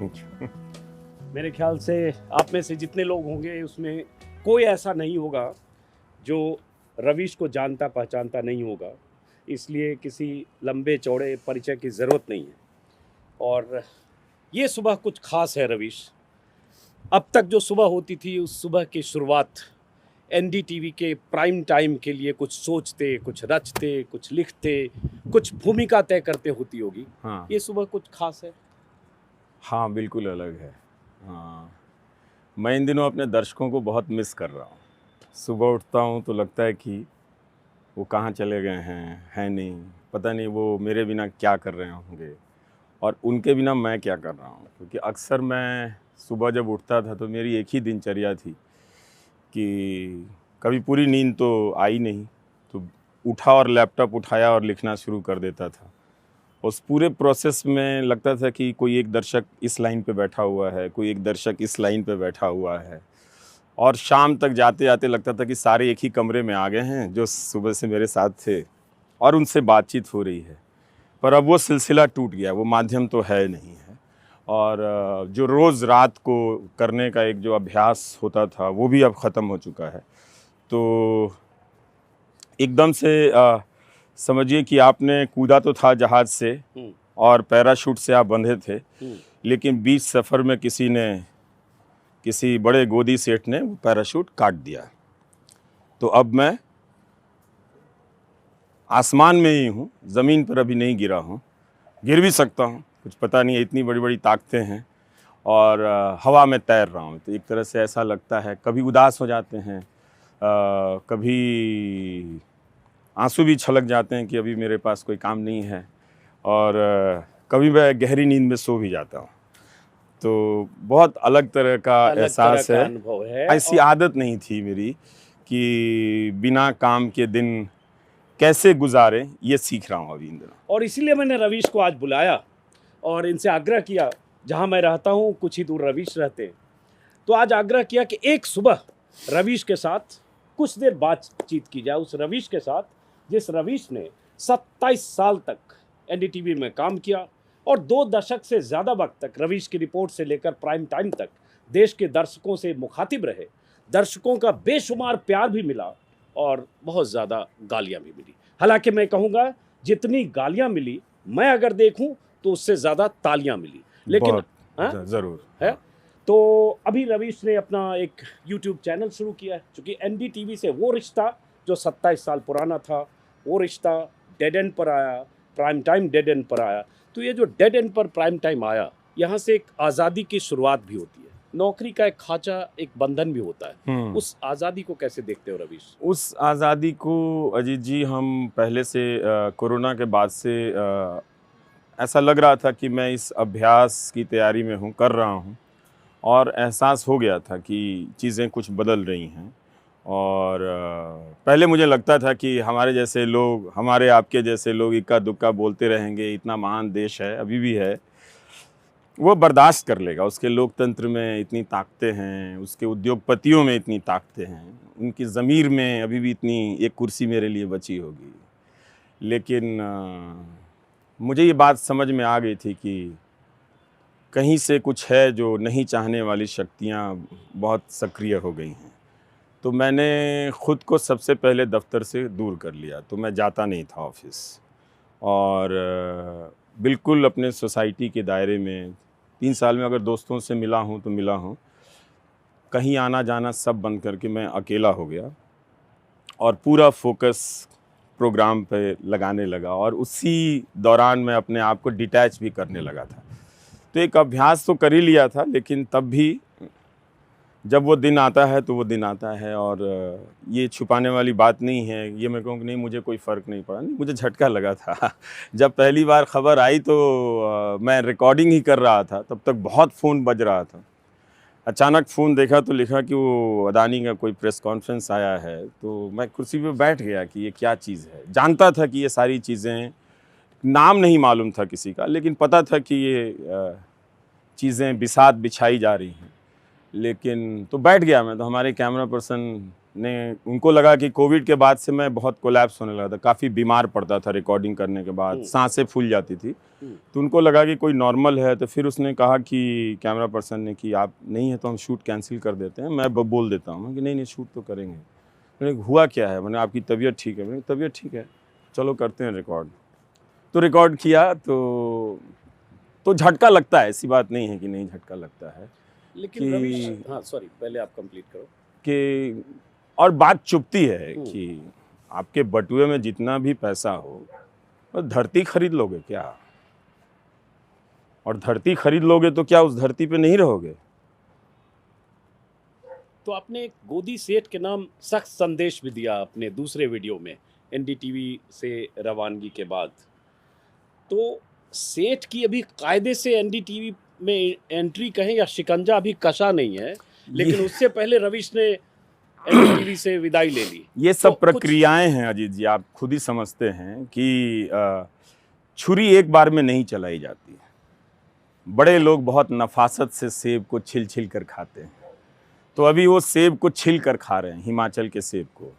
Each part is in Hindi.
Thank you. मेरे ख्याल से आप में से जितने लोग होंगे उसमें कोई ऐसा नहीं होगा जो रवीश को जानता पहचानता नहीं होगा, इसलिए किसी लंबे चौड़े परिचय की ज़रूरत नहीं है। और ये सुबह कुछ खास है रवीश। अब तक जो सुबह होती थी उस सुबह की शुरुआत एनडीटीवी के प्राइम टाइम के लिए कुछ सोचते, कुछ रचते, कुछ लिखते, कुछ भूमिका तय करते होती होगी। हाँ ये सुबह कुछ खास है। हाँ, बिल्कुल अलग है। हाँ, मैं इन दिनों अपने दर्शकों को बहुत मिस कर रहा हूँ। सुबह उठता हूँ तो लगता है कि वो कहाँ चले गए हैं नहीं, पता नहीं वो मेरे बिना क्या कर रहे होंगे और उनके बिना मैं क्या कर रहा हूँ। क्योंकि अक्सर मैं सुबह जब उठता था तो मेरी एक ही दिनचर्या थी कि कभी पूरी नींद तो आई नहीं, तो उठा और लैपटॉप उठाया और लिखना शुरू कर देता था। उस पूरे प्रोसेस में लगता था कि कोई एक दर्शक इस लाइन पे बैठा हुआ है, कोई एक दर्शक इस लाइन पे बैठा हुआ है, और शाम तक जाते जाते लगता था कि सारे एक ही कमरे में आ गए हैं जो सुबह से मेरे साथ थे और उनसे बातचीत हो रही है। पर अब वो सिलसिला टूट गया, वो माध्यम तो है नहीं है। और जो रोज़ रात को करने का एक जो अभ्यास होता था वो भी अब ख़त्म हो चुका है। तो एकदम से समझिए कि आपने कूदा तो था जहाज़ से और पैराशूट से आप बंधे थे, लेकिन बीच सफ़र में किसी बड़े गोदी सेठ ने वो पैराशूट काट दिया। तो अब मैं आसमान में ही हूँ, ज़मीन पर अभी नहीं गिरा हूँ। गिर भी सकता हूँ, कुछ पता नहीं है, इतनी बड़ी बड़ी ताकतें हैं। और हवा में तैर रहा हूँ। तो एक तरह से ऐसा लगता है, कभी उदास हो जाते हैं, कभी आंसू भी छलक जाते हैं कि अभी मेरे पास कोई काम नहीं है, और कभी मैं गहरी नींद में सो भी जाता हूँ। तो बहुत अलग तरह का एहसास है। अनुभव है। ऐसी आदत नहीं थी मेरी कि बिना काम के दिन कैसे गुजारें, ये सीख रहा हूँ अभी इन दिनों। और इसीलिए मैंने रवीश को आज बुलाया और इनसे आग्रह किया, जहाँ मैं रहता हूँ कुछ ही दूर रवीश रहते हैं, तो आज आग्रह किया कि एक सुबह रवीश के साथ कुछ देर बातचीत की जाए, उस रवीश के साथ जिस रवीश ने 27 साल तक एनडीटीवी में काम किया और 2 दशक से ज़्यादा वक्त तक रवीश की रिपोर्ट से लेकर प्राइम टाइम तक देश के दर्शकों से मुखातिब रहे। दर्शकों का बेशुमार प्यार भी मिला और बहुत ज़्यादा गालियाँ भी मिली। हालांकि मैं कहूँगा जितनी गालियाँ मिली, मैं अगर देखूँ तो उससे ज़्यादा तालियाँ मिली। लेकिन ज़रूर है। तो अभी रवीश ने अपना एक यूट्यूब चैनल शुरू किया है, क्योंकि एनडीटीवी से वो रिश्ता जो 27 साल पुराना था, वो रिश्ता डेड एंड पर आया, प्राइम टाइम डेड एंड पर आया। तो ये जो डेड एंड पर प्राइम टाइम आया, यहाँ से एक आज़ादी की शुरुआत भी होती है। नौकरी का एक खांचा, एक बंधन भी होता है। उस आज़ादी को कैसे देखते हो रवीश? उस आज़ादी को अजीत जी, हम पहले से कोरोना के बाद से ऐसा लग रहा था कि मैं इस अभ्यास की तैयारी में हूँ, कर रहा हूँ, और एहसास हो गया था कि चीज़ें कुछ बदल रही हैं। और पहले मुझे लगता था कि हमारे जैसे लोग, हमारे आपके जैसे लोग इक्का दुक्का बोलते रहेंगे, इतना महान देश है, अभी भी है, वो बर्दाश्त कर लेगा। उसके लोकतंत्र में इतनी ताकतें हैं, उसके उद्योगपतियों में इतनी ताकतें हैं, उनकी ज़मीर में अभी भी इतनी एक कुर्सी मेरे लिए बची होगी। लेकिन मुझे ये बात समझ में आ गई थी कि कहीं से कुछ है जो नहीं चाहने वाली शक्तियाँ बहुत सक्रिय हो गई हैं। तो मैंने ख़ुद को सबसे पहले दफ्तर से दूर कर लिया। तो मैं जाता नहीं था ऑफिस, और बिल्कुल अपने सोसाइटी के दायरे में 3 साल में अगर दोस्तों से मिला हूँ तो मिला हूँ, कहीं आना जाना सब बंद करके मैं अकेला हो गया और पूरा फोकस प्रोग्राम पे लगाने लगा। और उसी दौरान मैं अपने आप को डिटैच भी करने लगा था। तो एक अभ्यास तो कर ही लिया था, लेकिन तब भी जब वो दिन आता है तो वो दिन आता है। और ये छुपाने वाली बात नहीं है, ये मैं कहूँ कि नहीं मुझे कोई फ़र्क नहीं पड़ा, नहीं मुझे झटका लगा था। जब पहली बार ख़बर आई तो मैं रिकॉर्डिंग ही कर रहा था, तब तक बहुत फ़ोन बज रहा था। अचानक फ़ोन देखा तो लिखा कि वो अदानी का कोई प्रेस कॉन्फ्रेंस आया है। तो मैं कुर्सी पे बैठ गया कि ये क्या चीज़ है। जानता था कि ये सारी चीज़ें, नाम नहीं मालूम था किसी का, लेकिन पता था कि ये चीज़ें बिसात बिछाई जा रही हैं। लेकिन तो बैठ गया मैं। तो हमारे कैमरा पर्सन ने उनको लगा कि कोविड के बाद से मैं बहुत कोलैप्स होने लगा था, काफ़ी बीमार पड़ता था रिकॉर्डिंग करने के बाद, सांसें फूल जाती थी। तो उनको लगा कि कोई नॉर्मल है, तो फिर उसने कहा कि कैमरा पर्सन ने कि आप नहीं है तो हम शूट कैंसिल कर देते हैं। मैं बोल देता हूँ कि नहीं शूट तो करेंगे। मैंने हुआ क्या है, मैंने आपकी तबीयत ठीक है? मैंने तबीयत ठीक है, चलो करते हैं रिकॉर्ड। तो रिकॉर्ड किया तो झटका लगता है, ऐसी बात नहीं है कि नहीं झटका लगता है। लेकिन रवीश, हाँ सॉरी, पहले आप कंप्लीट करो। कि और बात चुभती है कि आपके बटुए में जितना भी पैसा हो, और धरती खरीद लोगे क्या? और धरती खरीद लोगे तो क्या उस धरती पे नहीं रहोगे? तो आपने एक गोदी सेठ के नाम सख्त संदेश भी दिया अपने दूसरे वीडियो में एनडीटीवी से रवानगी के बाद। तो सेठ की अभी कायदे से एनडीटीवी में एंट्री कहें या शिकंजा अभी कसा नहीं है, लेकिन उससे पहले रवीश ने एनडीटीवी से विदाई ले ली। ये सब तो प्रक्रियाएं हैं अजीत जी, आप खुद ही समझते हैं कि छुरी एक बार में नहीं चलाई जाती है। बड़े लोग बहुत नफासत से सेब को छिल छिल कर खाते हैं, तो अभी वो सेब को छिल कर खा रहे हैं, हिमाचल के सेब को।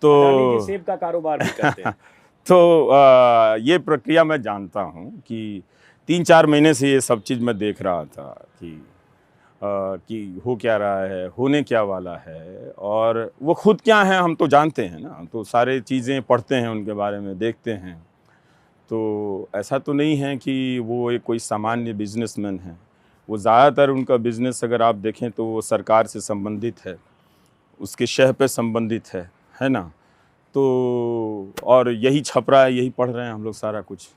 तो सेब का कारोबार भी करते हैं। तो ये प्रक्रिया मैं जानता हूँ कि 3-4 महीने से ये सब चीज़ मैं देख रहा था कि हो क्या रहा है, होने क्या वाला है, और वो खुद क्या हैं हम तो जानते हैं ना, तो सारे चीज़ें पढ़ते हैं उनके बारे में, देखते हैं। तो ऐसा तो नहीं है कि वो एक कोई सामान्य बिजनेसमैन है। वो ज़्यादातर उनका बिज़नेस अगर आप देखें तो वो सरकार से संबंधित है, उसके शह पे संबंधित है ना। तो और यही छप रहा है, यही पढ़ रहे हैं हम लोग सारा कुछ।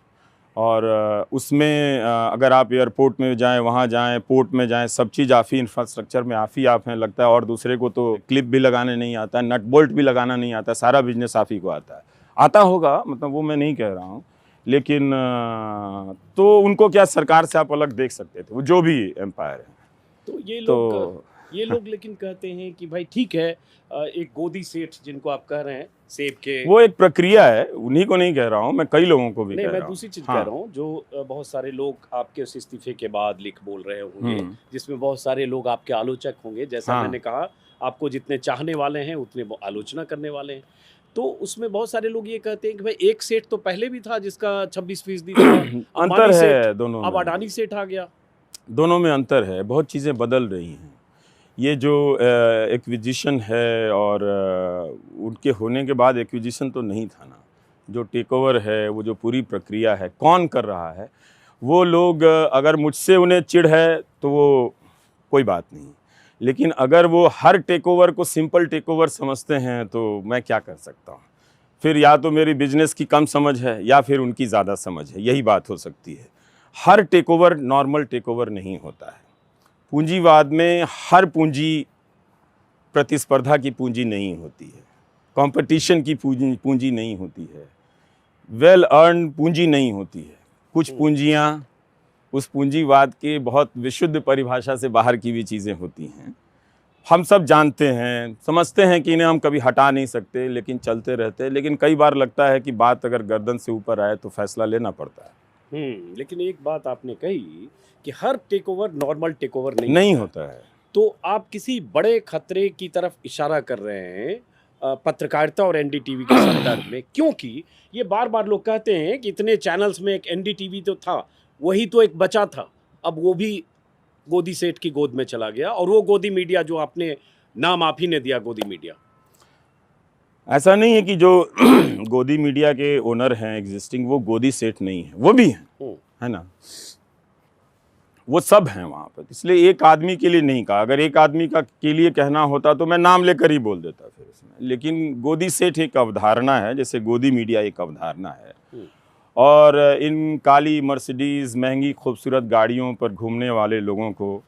और उसमें अगर आप एयरपोर्ट में जाएं, वहाँ जाएं, पोर्ट में जाएं, सब चीज़ आप ही, इंफ्रास्ट्रक्चर में आप ही आप हैं लगता है। और दूसरे को तो क्लिप भी लगाने नहीं आता, नट बोल्ट भी लगाना नहीं आता, सारा बिजनेस आप ही को आता है। आता होगा, मतलब वो मैं नहीं कह रहा हूँ, लेकिन तो उनको क्या सरकार से आप अलग देख सकते थे, वो जो भी एम्पायर है। तो ये लोग लेकिन कहते हैं कि भाई ठीक है, एक गोदी सेठ जिनको आप कह रहे हैं सेब के, वो एक प्रक्रिया है, उन्हीं को नहीं कह रहा हूँ मैं, कई लोगों को भी नहीं, कह मैं रहा हूँ। दूसरी चीज हाँ। कह रहा हूँ जो बहुत सारे लोग आपके उस इस्तीफे के बाद लिख बोल रहे होंगे, जिसमें बहुत सारे लोग आपके आलोचक होंगे। जैसा मैंने कहा, आपको जितने चाहने वाले हैं उतने आलोचना करने वाले हैं। तो उसमें बहुत सारे लोग ये कहते हैं कि भाई एक सेठ तो पहले भी था जिसका 26% था, अंतर है दोनों में। अब अडानी सेठ आ गया। दोनों में अंतर है, बहुत चीज़ें बदल रही हैं। ये जो एक्विजिशन है, और उनके होने के बाद एक्विजिशन तो नहीं था ना, जो टेक ओवर है, वो जो पूरी प्रक्रिया है, कौन कर रहा है, वो लोग अगर मुझसे उन्हें चिढ़ है तो वो कोई बात नहीं, लेकिन अगर वो हर टेक ओवर को सिंपल टेक ओवर समझते हैं तो मैं क्या कर सकता हूँ। फिर या तो मेरी बिजनेस की कम समझ है या फिर उनकी ज़्यादा समझ है, यही बात हो सकती है। हर takeover normal takeover नहीं होता है। पूंजीवाद में हर पूंजी प्रतिस्पर्धा की पूंजी नहीं होती है, कंपटीशन की पूंजी नहीं होती है, वेल अर्न पूंजी नहीं होती है। कुछ पूंजियां उस पूंजीवाद के बहुत विशुद्ध परिभाषा से बाहर की भी चीज़ें होती हैं। हम सब जानते हैं, समझते हैं कि इन्हें हम कभी हटा नहीं सकते, लेकिन चलते रहते हैं। लेकिन कई बार लगता है कि बात अगर गर्दन से ऊपर आए तो फैसला लेना पड़ता है। लेकिन एक बात आपने कही कि हर takeover normal takeover नहीं होता है। तो आप किसी बड़े खतरे की तरफ इशारा कर रहे हैं पत्रकारिता और एनडीटीवी के संदर्भ में, क्योंकि ये बार बार लोग कहते हैं कि इतने चैनल्स में एक एनडीटीवी तो था, वही तो एक बचा था, अब वो भी गोदी सेठ की गोद में चला गया। और वो गोदी मीडिया जो आपने नाम आप ही ने दिया, गोदी मीडिया। ऐसा नहीं है कि जो गोदी मीडिया के ओनर हैं एग्जिस्टिंग, वो गोदी सेठ नहीं है, वो भी हैं, है ना, वो सब हैं वहाँ पर। इसलिए एक आदमी के लिए नहीं कहा, अगर एक आदमी का के लिए कहना होता तो मैं नाम लेकर ही बोल देता फिर इसमें। लेकिन गोदी सेठ एक अवधारणा है, जैसे गोदी मीडिया एक अवधारणा है। और इन काली मर्सिडीज़ महंगी खूबसूरत गाड़ियों पर घूमने वाले लोगों को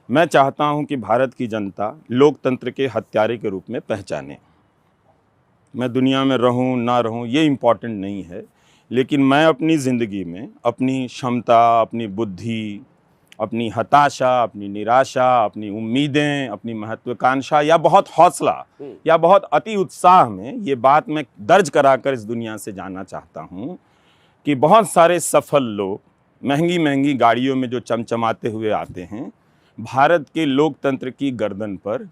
मैं चाहता हूं कि भारत की जनता लोकतंत्र के हत्यारे के रूप में पहचाने। मैं दुनिया में रहूं ना रहूं ये इम्पॉर्टेंट नहीं है, लेकिन मैं अपनी ज़िंदगी में अपनी क्षमता, अपनी बुद्धि, अपनी हताशा, अपनी निराशा, अपनी उम्मीदें, अपनी महत्वाकांक्षा या बहुत हौसला या बहुत अति उत्साह में ये बात मैं दर्ज कराकर इस दुनिया से जानना चाहता हूँ कि बहुत सारे सफल लोग महंगी महंगी गाड़ियों में जो चमचमाते हुए आते हैं, भारत के लोकतंत्र की गर्दन पर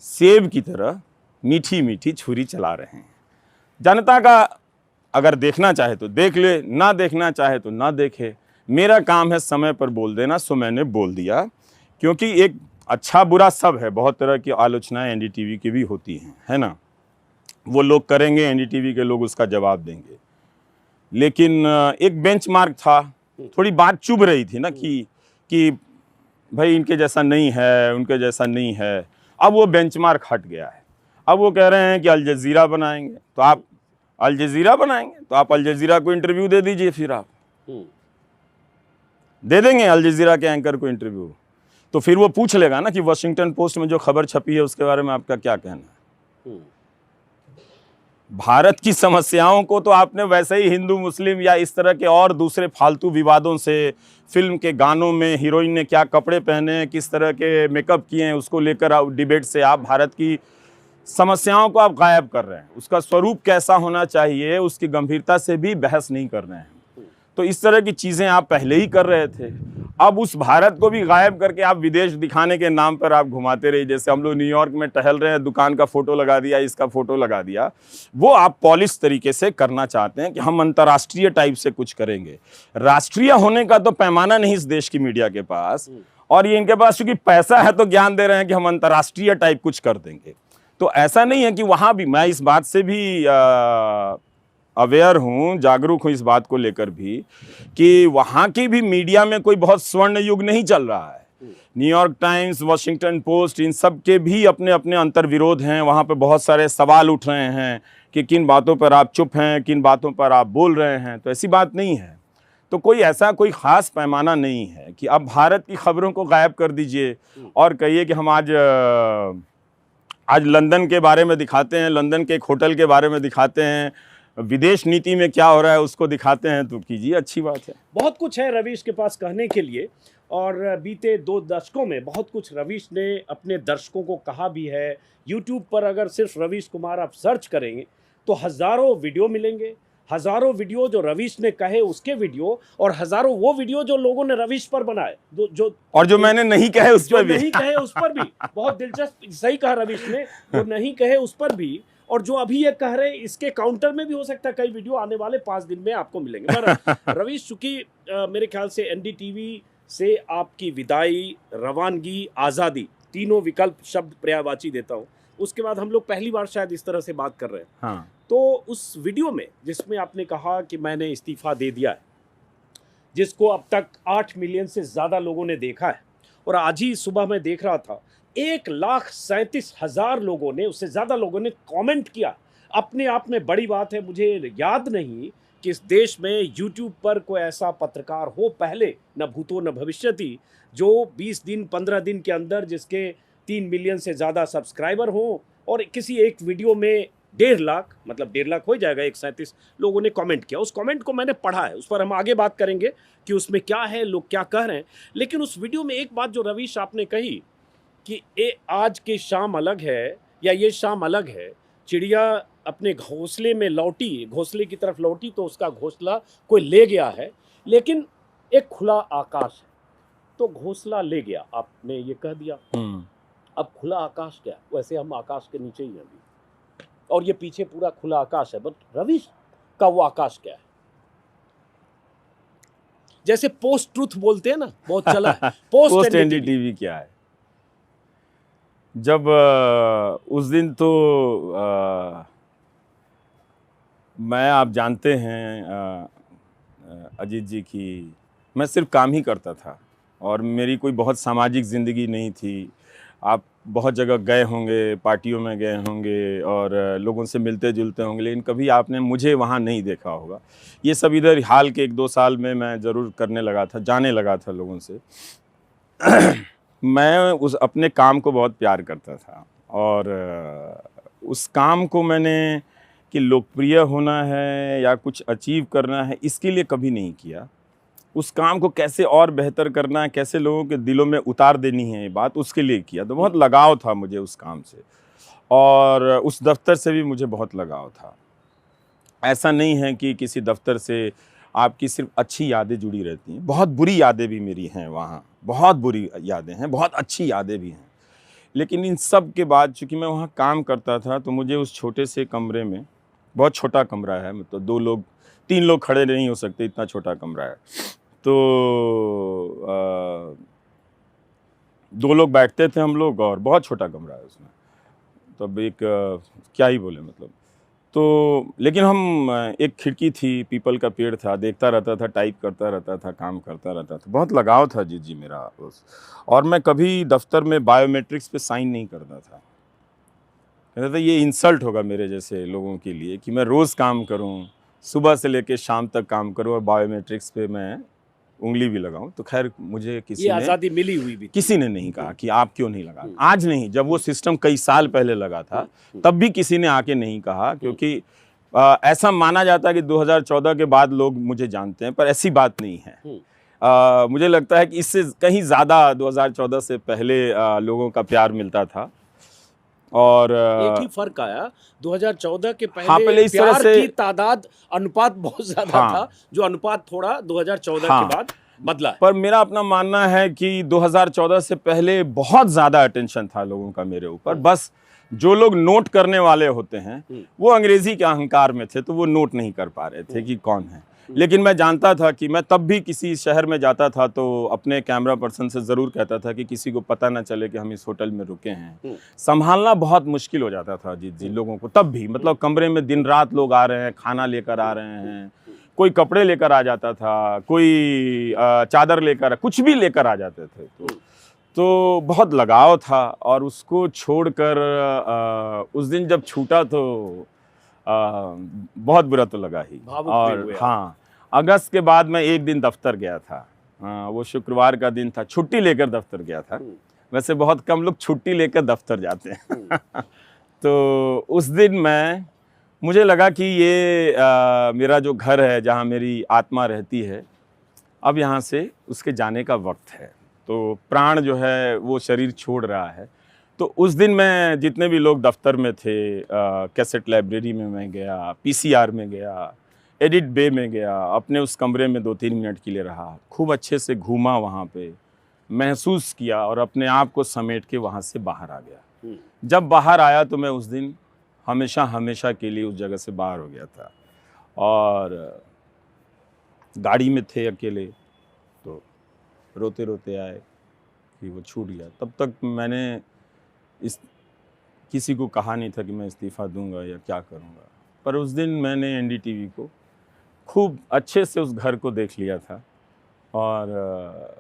सेब की तरह मीठी मीठी छुरी चला रहे हैं। जनता का अगर देखना चाहे तो देख ले, ना देखना चाहे तो ना देखे। मेरा काम है समय पर बोल देना, सो मैंने बोल दिया। क्योंकि एक अच्छा बुरा सब है, बहुत तरह की आलोचनाएं एनडीटीवी की भी होती हैं, है ना। वो लोग करेंगे, एनडीटीवी के लोग उसका जवाब देंगे। लेकिन एक बेंचमार्क था, थोड़ी बात चुभ रही थी ना कि भाई इनके जैसा नहीं है, उनके जैसा नहीं है। अब वो बेंचमार्क हट गया है। अब वो कह रहे हैं कि अल जज़ीरा बनाएंगे, तो आप अल जज़ीरा बनाएंगे तो आप अल जज़ीरा को इंटरव्यू दे दीजिए। फिर आप दे देंगे अल जज़ीरा के एंकर को इंटरव्यू, तो फिर वो पूछ लेगा ना कि वाशिंगटन पोस्ट में जो खबर छपी है उसके बारे में आपका क्या कहना है। भारत की समस्याओं को तो आपने वैसे ही हिंदू मुस्लिम या इस तरह के और दूसरे फालतू विवादों से, फिल्म के गानों में हीरोइन ने क्या कपड़े पहने हैं, किस तरह के मेकअप किए हैं, उसको लेकर आप डिबेट से आप भारत की समस्याओं को आप गायब कर रहे हैं। उसका स्वरूप कैसा होना चाहिए उसकी गंभीरता से भी बहस नहीं कर रहे हैं। तो इस तरह की चीज़ें आप पहले ही कर रहे थे। अब उस भारत को भी गायब करके आप विदेश दिखाने के नाम पर आप घुमाते रहिए। जैसे हम लोग न्यूयॉर्क में टहल रहे हैं, दुकान का फ़ोटो लगा दिया, इसका फ़ोटो लगा दिया। वो आप पॉलिश तरीके से करना चाहते हैं कि हम अंतर्राष्ट्रीय टाइप से कुछ करेंगे। राष्ट्रीय होने का तो पैमाना नहीं इस देश की मीडिया के पास, और ये इनके पास चूंकि पैसा है तो ज्ञान दे रहे हैं कि हम अंतर्राष्ट्रीय टाइप कुछ कर देंगे। तो ऐसा नहीं है कि वहाँ भी, मैं इस बात से भी अवेयर हूँ, जागरूक हूँ इस बात को लेकर भी कि वहाँ की भी मीडिया में कोई बहुत स्वर्ण युग नहीं चल रहा है। न्यूयॉर्क टाइम्स, वाशिंगटन पोस्ट, इन सब के भी अपने अपने अंतर्विरोध हैं। वहाँ पे बहुत सारे सवाल उठ रहे हैं कि किन बातों पर आप चुप हैं, किन बातों पर आप बोल रहे हैं। तो ऐसी बात नहीं है। तो कोई ऐसा कोई ख़ास पैमाना नहीं है कि अब भारत की खबरों को गायब कर दीजिए और कहिए कि हम आज लंदन के बारे में दिखाते हैं, लंदन के एक होटल के बारे में दिखाते हैं, विदेश नीति में क्या हो रहा है उसको दिखाते हैं। तो कीजिए, अच्छी बात है। बहुत कुछ है रवीश के पास कहने के लिए, और बीते 2 दशकों में बहुत कुछ रवीश ने अपने दर्शकों को कहा भी है। यूट्यूब पर अगर सिर्फ रवीश कुमार आप सर्च करेंगे तो हज़ारों वीडियो मिलेंगे, हज़ारों वीडियो जो रवीश ने कहे उसके वीडियो, और हज़ारों वो वीडियो जो लोगों ने रवीश पर बनाए, जो मैंने नहीं कहे उस पर भी, नहीं कहे उस पर भी। बहुत दिलचस्प, सही कहा रवीश ने, जो नहीं कहे उस पर भी, और जो अभी ये कह रहे हैं इसके काउंटर में भी हो सकता है कई वीडियो आने वाले 5 दिन में आपको मिलेंगे। पर रवीश, चूंकि मेरे ख्याल से एनडीटीवी से आपकी विदाई, रवानगी, आज़ादी, तीनों विकल्प शब्द पर्यायवाची देता हूँ, उसके बाद हम लोग पहली बार शायद इस तरह से बात कर रहे हैं। हाँ। तो उस वीडियो में जिसमें आपने कहा कि मैंने इस्तीफा दे दिया है, जिसको अब तक 8 मिलियन से ज़्यादा लोगों ने देखा है, और आज ही सुबह मैं देख रहा था 1,37,000 लोगों ने, उससे ज़्यादा लोगों ने कमेंट किया। अपने आप में बड़ी बात है। मुझे याद नहीं कि इस देश में यूट्यूब पर कोई ऐसा पत्रकार हो, पहले न भूतो न भविष्यति, जो 20 दिन 15 दिन के अंदर जिसके 3 मिलियन से ज़्यादा सब्सक्राइबर हो और किसी एक वीडियो में 1.5 लाख, मतलब 1.5 लाख हो जाएगा, 137 लोगों ने कमेंट किया। उस कमेंट को मैंने पढ़ा है, उस पर हम आगे बात करेंगे कि उसमें क्या है, लोग क्या कह रहे हैं। लेकिन उस वीडियो में एक बात जो रवीश आपने कही कि आज की शाम अलग है, या ये शाम अलग है, चिड़िया अपने घोंसले में लौटी, घोंसले की तरफ लौटी तो उसका घोंसला कोई ले गया है, लेकिन एक खुला आकाश है तो घोंसला ले गया, आपने ये कह दिया। अब खुला आकाश क्या, वैसे हम आकाश के नीचे ही हैं अभी, और ये पीछे पूरा खुला आकाश है, बट रवीश का वो आकाश क्या है? जैसे पोस्ट ट्रुथ बोलते हैं ना, बहुत चला है। पोस्ट एनडीटीवी क्या है? जब उस दिन तो मैं, आप जानते हैं अजीत जी की, मैं सिर्फ काम ही करता था और मेरी कोई बहुत सामाजिक ज़िंदगी नहीं थी। आप बहुत जगह गए होंगे, पार्टियों में गए होंगे और लोगों से मिलते जुलते होंगे, लेकिन कभी आपने मुझे वहाँ नहीं देखा होगा। ये सब इधर हाल के 1-2 साल में मैं ज़रूर करने लगा था, जाने लगा था लोगों से। मैं उस अपने काम को बहुत प्यार करता था और उस काम को मैंने कि लोकप्रिय होना है या कुछ अचीव करना है, इसके लिए कभी नहीं किया। उस काम को कैसे और बेहतर करना है, कैसे लोगों के दिलों में उतार देनी है ये बात, उसके लिए किया। तो बहुत लगाव था मुझे उस काम से और उस दफ्तर से भी मुझे बहुत लगाव था। ऐसा नहीं है कि किसी दफ्तर से आपकी सिर्फ अच्छी यादें जुड़ी रहती हैं, बहुत बुरी यादें भी मेरी हैं वहाँ, बहुत बुरी यादें हैं, बहुत अच्छी यादें भी हैं। लेकिन इन सब के बाद चूँकि मैं वहाँ काम करता था, तो मुझे उस छोटे से कमरे में, बहुत छोटा कमरा है, मतलब 2 लोग 3 लोग खड़े नहीं हो सकते, इतना छोटा कमरा है। तो 2 लोग बैठते थे हम लोग, और बहुत छोटा कमरा है उसमें। तब एक क्या ही बोले मतलब। तो लेकिन हम एक खिड़की थी, पीपल का पेड़ था, देखता रहता था, टाइप करता रहता था, काम करता रहता था। बहुत लगाव था जी मेरा उस। और मैं कभी दफ्तर में बायोमेट्रिक्स पे साइन नहीं करता था। कहता था ये इंसल्ट होगा मेरे जैसे लोगों के लिए कि मैं रोज़ काम करूं, सुबह से लेकर शाम तक काम करूं और बायोमेट्रिक्स पे मैं उंगली भी लगाऊं। तो खैर मुझे ये किसी ने, आज़ादी मिली हुई भी थी। किसी ने नहीं कहा कि आप क्यों नहीं लगा। आज नहीं, जब वो सिस्टम कई साल पहले लगा था तब भी किसी ने आके नहीं कहा, क्योंकि ऐसा माना जाता है कि 2014 के बाद लोग मुझे जानते हैं, पर ऐसी बात नहीं है। मुझे लगता है कि इससे कहीं ज़्यादा 2014 से पहले लोगों का प्यार मिलता था। और एक ही फर्क आया, 2014 के पहले, हाँ, पहले इस तरह प्यार से की तादाद, अनुपात बहुत ज्यादा हाँ, था, जो अनुपात थोड़ा 2014 हाँ, के बाद बदला है। पर मेरा अपना मानना है कि 2014 से पहले बहुत ज़्यादा अटेंशन था लोगों का मेरे ऊपर। बस जो लोग नोट करने वाले होते हैं वो अंग्रेजी के अहंकार में थे, तो वो नोट नहीं कर पा रहे थे कि कौन है। लेकिन मैं जानता था कि मैं तब भी किसी शहर में जाता था तो अपने कैमरा पर्सन से ज़रूर कहता था कि किसी को पता ना चले कि हम इस होटल में रुके हैं। संभालना बहुत मुश्किल हो जाता था जी लोगों को तब भी, मतलब कमरे में दिन रात लोग आ रहे हैं, खाना लेकर आ रहे हैं, कोई कपड़े लेकर आ जाता था, कोई चादर लेकर, कुछ भी लेकर आ जाते थे। तो बहुत लगाव था, और उसको छोड़कर उस दिन जब छूटा तो बहुत बुरा तो लगा ही। भावुक भी और हुए आप। हाँ, अगस्त के बाद मैं एक दिन दफ्तर गया था। वो शुक्रवार का दिन था, छुट्टी लेकर दफ्तर गया था। वैसे बहुत कम लोग छुट्टी लेकर दफ्तर जाते हैं। तो उस दिन मुझे लगा कि ये मेरा जो घर है, जहाँ मेरी आत्मा रहती है, अब यहाँ से उसके जाने का वक्त है। तो प्राण जो है वो शरीर छोड़ रहा है। तो उस दिन मैं जितने भी लोग दफ्तर में थे, कैसेट लाइब्रेरी में मैं गया, पीसीआर में गया, एडिट बे में गया, अपने उस कमरे में 2-3 मिनट के लिए रहा, खूब अच्छे से घूमा वहाँ पे, महसूस किया और अपने आप को समेट के वहाँ से बाहर आ गया। जब बाहर आया तो मैं उस दिन हमेशा के लिए उस जगह से बाहर हो गया था। और गाड़ी में थे अकेले, तो रोते रोते आए कि वो छूट गया। तब तक मैंने किसी को कहा नहीं था कि मैं इस्तीफ़ा दूंगा या क्या करूंगा। पर उस दिन मैंने एनडीटीवी को खूब अच्छे से उस घर को देख लिया था, और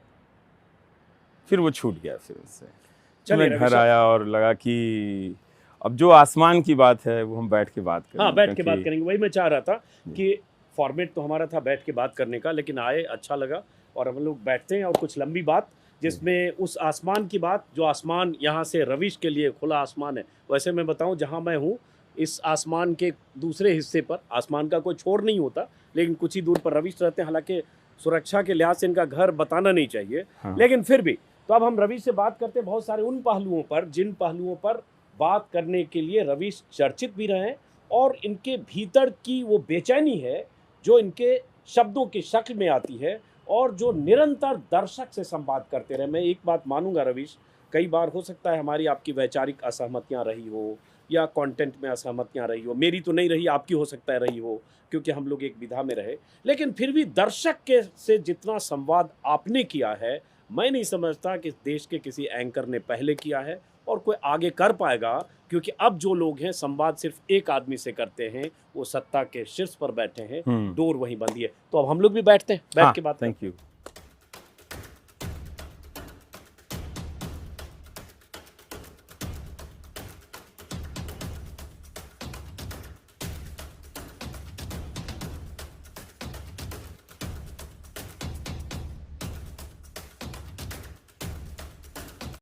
फिर वो छूट गया। फिर उससे मैं घर आया और लगा कि अब जो आसमान की बात है वो हम बैठ के बात करेंगे। हाँ, बैठ के बात करेंगे। वही मैं चाह रहा था कि फॉर्मेट तो हमारा था बैठ के बात करने का, लेकिन आए, अच्छा लगा, और हम लोग बैठते हैं और कुछ लंबी बात, जिसमें उस आसमान की बात, जो आसमान यहाँ से रविश के लिए खुला आसमान है। वैसे मैं बताऊँ, जहाँ मैं हूँ इस आसमान के दूसरे हिस्से पर, आसमान का कोई छोर नहीं होता, लेकिन कुछ ही दूर पर रविश रहते हैं। हालांकि सुरक्षा के लिहाज से इनका घर बताना नहीं चाहिए, लेकिन फिर भी। तो अब हम रविश से बात करते हैं बहुत सारे उन पहलुओं पर, जिन पहलुओं पर बात करने के लिए रविश चर्चित भी रहे, और इनके भीतर की वो बेचैनी है जो इनके शब्दों की शक्ल में आती है, और जो निरंतर दर्शक से संवाद करते रहे। मैं एक बात मानूंगा रविश, कई बार हो सकता है हमारी आपकी वैचारिक असहमतियां रही हो, या कंटेंट में असहमतियां रही हो, मेरी तो नहीं रही, आपकी हो सकता है रही हो, क्योंकि हम लोग एक विधा में रहे। लेकिन फिर भी दर्शक के से जितना संवाद आपने किया है, मैं नहीं समझता कि देश के किसी एंकर ने पहले किया है और कोई आगे कर पाएगा, क्योंकि अब जो लोग हैं संवाद सिर्फ एक आदमी से करते हैं, वो सत्ता के शीर्ष पर बैठे हैं, डोर वहीं बंदी है। तो अब हम लोग भी बैठते हैं, बैठ के बात। Thank you.